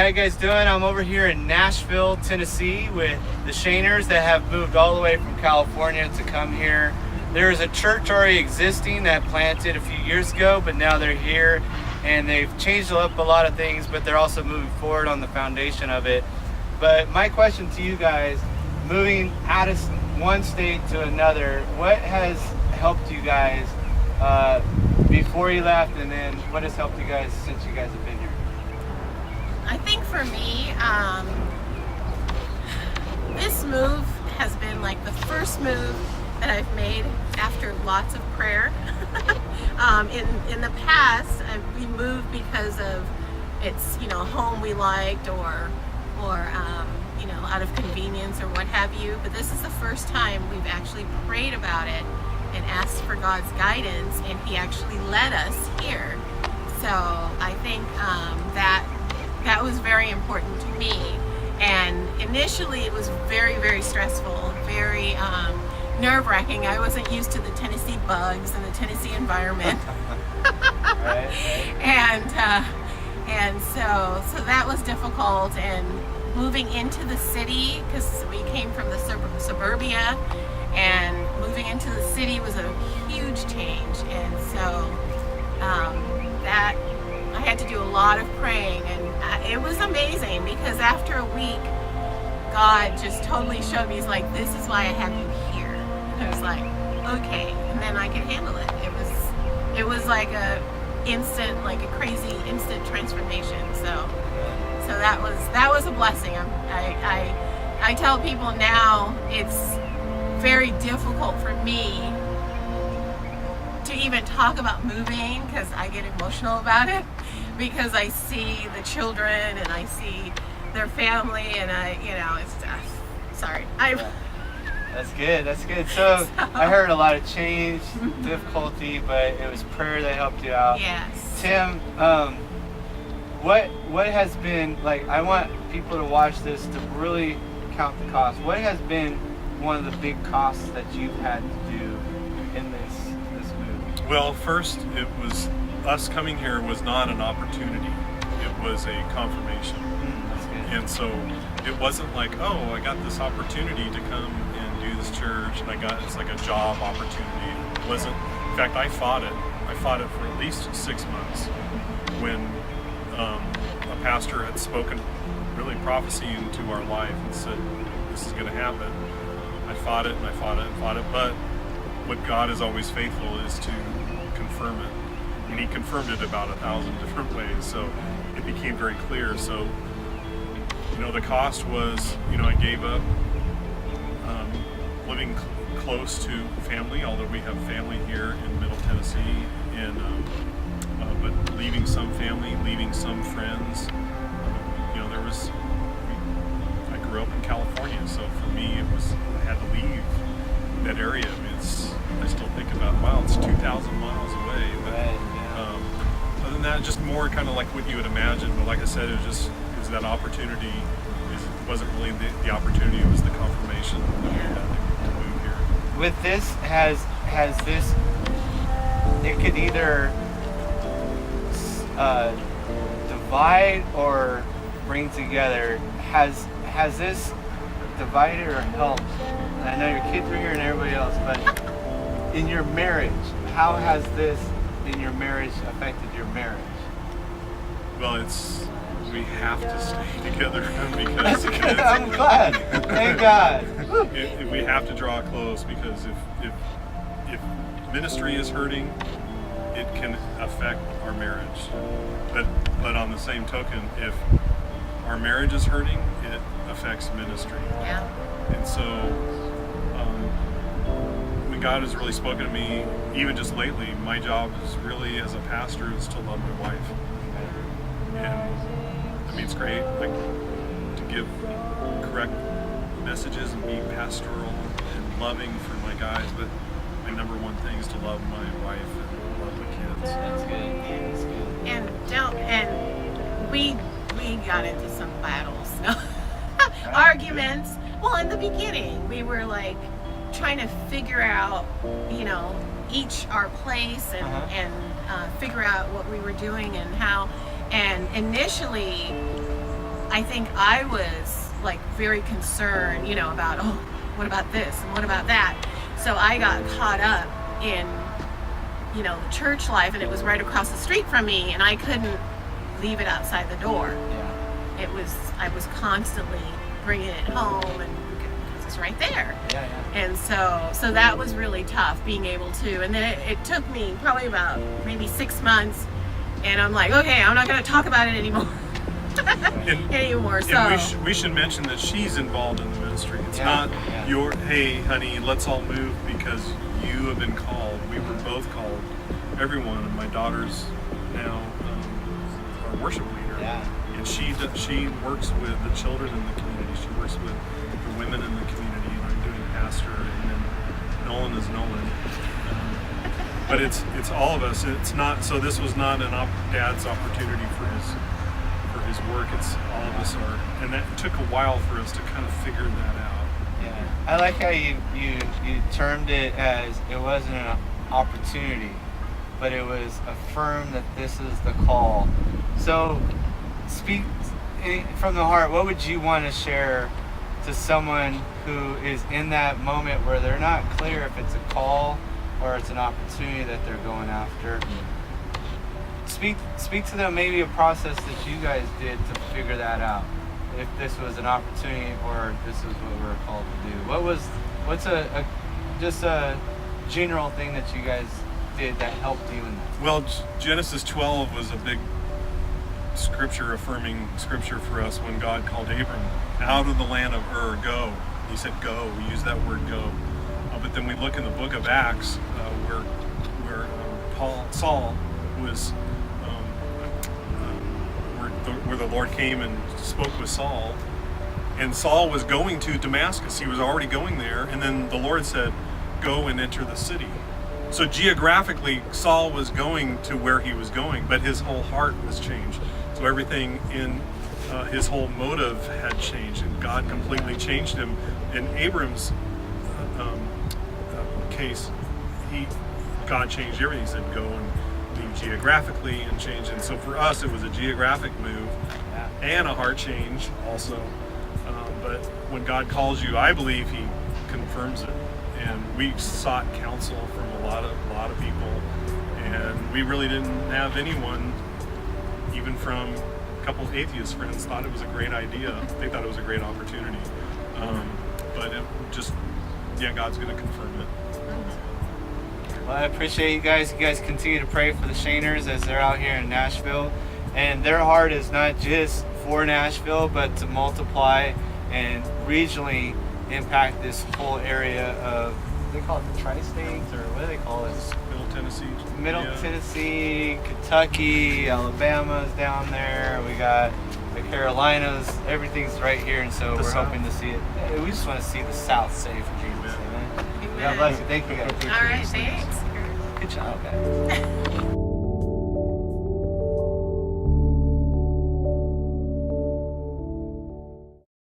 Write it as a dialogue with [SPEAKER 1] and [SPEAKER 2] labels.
[SPEAKER 1] you guys doing? I'm over here in Nashville, Tennessee with the Shaners that have moved all the way from California to come here. There is a church already existing that planted a few years ago, but now they're here and they've changed up a lot of things, but they're also moving forward on the foundation of it. But my question to you guys, moving out of one state to another, what has helped you guys before you left, and then what has helped you guys since you guys have been here?
[SPEAKER 2] I think for me, this move has been like the first move that I've made after lots of prayer. In the past, we moved because of it's home we liked or out of convenience or what have you. But this is the first time we've actually prayed about it and asked for God's guidance, and He actually led us here. So I think that was very important to me. And initially it was very, very stressful, very nerve-wracking. I wasn't used to the Tennessee bugs and the Tennessee environment.
[SPEAKER 1] Right.
[SPEAKER 2] And so that was difficult. And moving into the city, because we came from the suburbia, and moving into the city was a huge change. And so that I had to do a lot of praying, and it was amazing because after a week, God just totally showed me, He's like, this is why I have you here. And I was like, okay, and then I could handle it. It was like a crazy instant transformation. So that was a blessing. I tell people now it's very difficult for me to even talk about moving because I get emotional about it, because I see the children and I see their family, and it's sorry.
[SPEAKER 1] That's good. So I heard a lot of change, difficulty, but it was prayer that helped you out.
[SPEAKER 2] Yes.
[SPEAKER 1] Tim, what has been, like, I want people to watch this to really count the cost. What has been one of the big costs that you've had to do in this move?
[SPEAKER 3] Well, first, it was us coming here was not an opportunity. It was a confirmation.
[SPEAKER 1] That's good.
[SPEAKER 3] And so it wasn't like, oh, I got this opportunity to come and do this church, and it's like a job opportunity. It wasn't. In fact, I fought it. I fought it for at least 6 months when a pastor had spoken really prophecy into our life and said, this is going to happen. I fought it and I fought it and fought it, but what God is always faithful is to confirm it. And He confirmed it about 1,000 different ways, so it became very clear. So, the cost was, I gave up living close to family, although we have family here in Middle Tennessee, but leaving some family, leaving some friends. I grew up in California, so for me I had to leave that area. I mean, I still think about, wow, it's 2,000 miles away. But other than that, just more kind of like what you would imagine. But like I said, it was that opportunity. It wasn't really the opportunity, it was the confirmation that we had to move here.
[SPEAKER 1] With this, has this, it could either divide or bring together. Has this divided or helped? And I know your kids are here and everybody else, but in your marriage, how has this in your marriage affected your marriage?
[SPEAKER 3] Well, we have to stay together because
[SPEAKER 1] I'm glad. Thank God.
[SPEAKER 3] We have to draw close, because if ministry is hurting, it can affect our marriage. But on the same token, if our marriage is hurting, it affects ministry.
[SPEAKER 2] Yeah.
[SPEAKER 3] And so when God has really spoken to me, even just lately, my job is really, as a pastor, is to love my wife. And I mean, it's great, like, to give correct messages and be pastoral and loving for my guys, but my number one thing is to love my wife and love the kids.
[SPEAKER 1] That's good.
[SPEAKER 2] And we got into some battles, arguments. Well, in the beginning, we were like trying to figure out, each our place and figure out what we were doing and how. And initially, I think I was like very concerned, about, oh, what about this and what about that? So I got caught up in, the church life, and it was right across the street from me, and I couldn't leave it outside the door.
[SPEAKER 1] Yeah.
[SPEAKER 2] I was constantly bringing it home, and it's right there.
[SPEAKER 1] Yeah.
[SPEAKER 2] And so that was really tough, being able to. And then it took me probably about maybe 6 months, and I'm like, okay, I'm not going to talk about it anymore. So
[SPEAKER 3] And we should mention that she's involved in the ministry. It's not your, hey, honey, let's all move because you have been called. We were both called. Everyone. And my daughter's now our worship leader.
[SPEAKER 1] Yeah.
[SPEAKER 3] And she works with the children in the community. She works with the women in the community. And I'm doing pastor. And then Nolan is Nolan. But it's all of us. It's not. So this was not Dad's opportunity for his work. It's all of us are, and that took a while for us to kind of figure that out.
[SPEAKER 1] Yeah, I like how you termed it as it wasn't an opportunity, but it was affirmed that this is the call. So, speak from the heart. What would you want to share to someone who is in that moment where they're not clear if it's a call or it's an opportunity that they're going after? Speak to them, maybe a process that you guys did to figure that out. If this was an opportunity or this is what we're called to do. What's a general thing that you guys did that helped you in this?
[SPEAKER 3] Well, Genesis 12 was a big affirming scripture for us when God called Abram out of the land of Ur, go. He said go. We use that word go. But then we look in the book of Acts where Saul was where the Lord came and spoke with Saul, and Saul was going to Damascus. He was already going there, and then the Lord said, go and enter the city. So geographically, Saul was going to where he was going, but his whole heart was changed. So everything in his whole motive had changed, and God completely changed him. In Abram's case, God changed everything. He said, go and leave geographically and change. And so for us, it was a geographic move and a heart change also. But when God calls you, I believe He confirms it. And we sought counsel from a lot of people, and we really didn't have anyone, even from a couple of atheist friends, thought it was a great idea. They thought it was a great opportunity. But it just, God's going to confirm it.
[SPEAKER 1] Well, I appreciate you guys. You guys continue to pray for the Shaners as they're out here in Nashville. And their heart is not just for Nashville, but to multiply and regionally impact this whole area of, they call it the tri-states, or what do they call it?
[SPEAKER 3] Middle Tennessee.
[SPEAKER 1] Middle Tennessee, Kentucky, Alabama's down there. We got the Carolinas. Everything's right here, and so we're hoping to see it. We just want to see the South safe in Jesus' name. God bless you. Thank you guys.
[SPEAKER 2] All right, thanks.
[SPEAKER 1] Good job, guys.